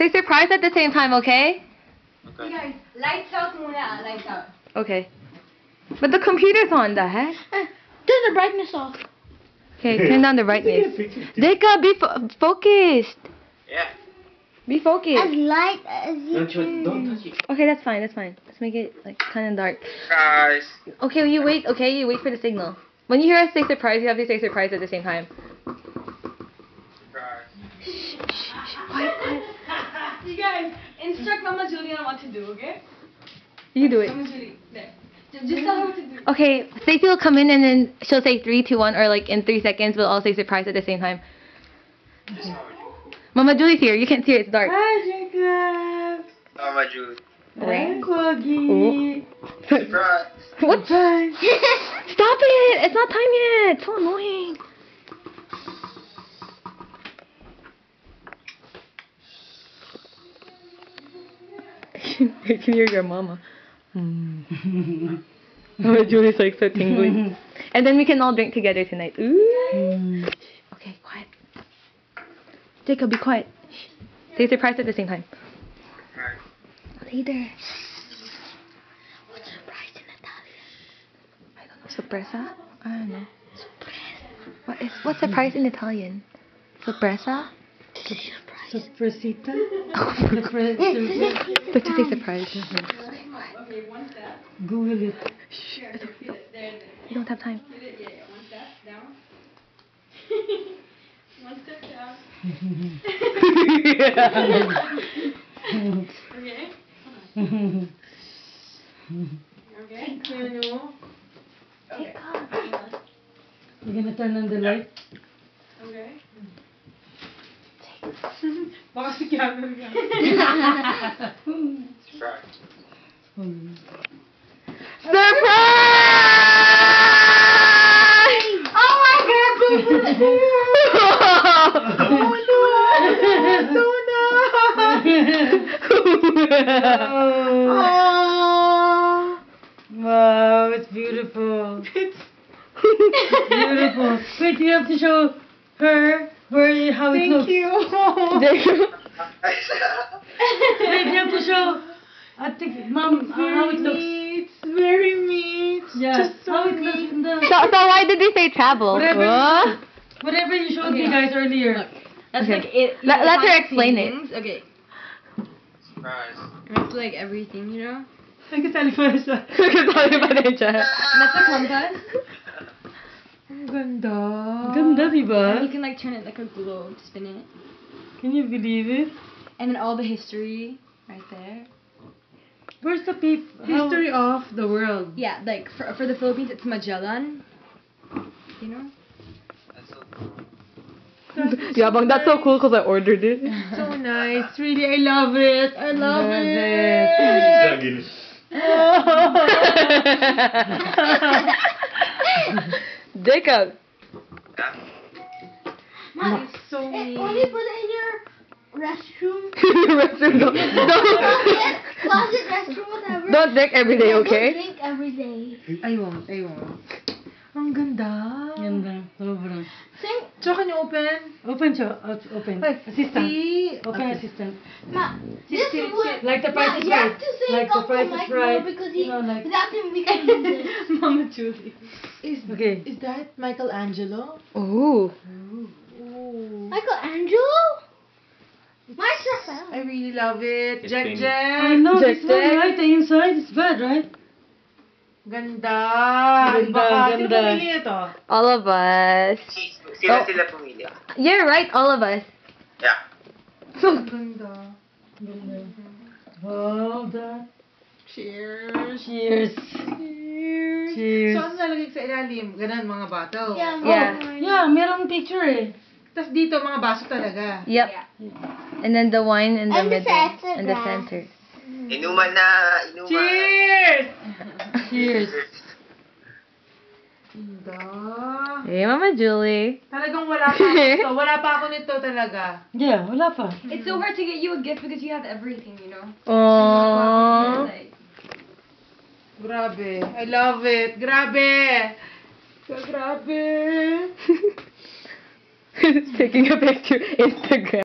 Say surprise at the same time, okay? Okay. Guys, lights out muna. Lights out. Okay. But the computer's on, the heck? Turn the brightness off. Okay, turn down the brightness. Deka, be focused. Yeah. Be focused. As light as you Don't touch it. Okay, that's fine, that's fine. Let's make it like kind of dark. Guys. Okay, you wait. Okay, you wait for the signal. When you hear us say surprise, you have to say surprise at the same time. Guys. Quiet, quiet. You guys, instruct Mama Julie on what to do, okay? You do it. Mama Julie, there. Just tell her what to do. Okay, Stacey will come in and then she'll say 3, 2, 1, or like in 3 seconds we'll all say surprise at the same time. Just Mama Julie. Mama Julie's here. You can't see her. It's dark. Hi, Jacob. Mama Julie. Hi, Corgi. Surprise. What? Bye. Stop it! It's not time yet. It's so annoying. I can hear your mama. Mama Julie's like so tingly. And then we can all drink together tonight. Ooh. Okay, quiet. Jacob, be quiet. Say surprise at the same time. Later. What's surprise in Italian? I don't know. Sorpresa? I don't know. What's surprise in Italian? Sorpresa? Surpresita. Let's just say surprise. Okay, one step. Google it. Shh. There, feel it. There. We don't have time. Feel it? Yeah. One step down. One step down. Okay. Okay. Okay. You're gonna turn on the light? Okay. Baka si camera ka. Surprise. Surprise! Oh my god! Wow, it's beautiful. Beautiful. Wait, you have to show her how it looks. Jacob. Wait, you have to show Mom how it looks. It's very neat. Yeah, Just so how it looks neat. in the... So why did we say travel? Whatever. What? Whatever you showed me guys earlier. That's Okay. like it. Let her explain it. Okay. Surprise. It's like everything, you know? Nagkasali pa siya. Sorry pa rin siya. That's a compass. Ang ganda. Ganda, diba? And you can like turn it like a globe, spin it. Can you believe it? And then all the history right there. Where's the history of the world? Yeah, like for the Philippines, it's Magellan. You know? That's so cool. Yabang, that's so cool because I ordered it. So nice. Really, I love it. I love it. Jacob. Yeah. Mom, It's so neat. only put it in your restroom. Closet, restroom, whatever. Don't drink every day, okay? Don't drink every day. I won't. Ang ganda. Ganda. Sobra. Sing, Tsaka can you open? Open siya. Open. Assistant. Open Okay. assistant. Ma, this would... Like the price is you have right. to sing Like the Uncle price Mike is right. more because You know, like... without him we can do this. Mama Julie. Okay. Is that Michelangelo? Ooh. Michelangelo? Mike's Raphael. I really love it. It's Jack pink. I Jack. know Jack this one, Jack. right? The inside is bad, right? Ganda. Ganda, Baka, sino ganda. pumili ito? All of us. Sila Oh. sila pumili. You're right, all of us. Yeah. Ganda. Wow, that. Cheers. Cheers. Cheers. So, ano nalagay sa ilalim? Ganun, mga bottle. Yeah, Yeah. Yeah, merong picture eh. Tapos dito, mga baso talaga. Yep. And then the wine in the And the middle. center And the glass. center. Inuman na. Inuman. Cheers! Cheers. Ganda. Hey, Mama Julie. Talagang wala pa ako nito. Wala pa ako nito talaga. Yeah, wala pa. It's so hard to get you a gift because you have everything, you know? Aww. Like, Grabe. I love it. Grabe. Grabe. Taking a picture Instagram.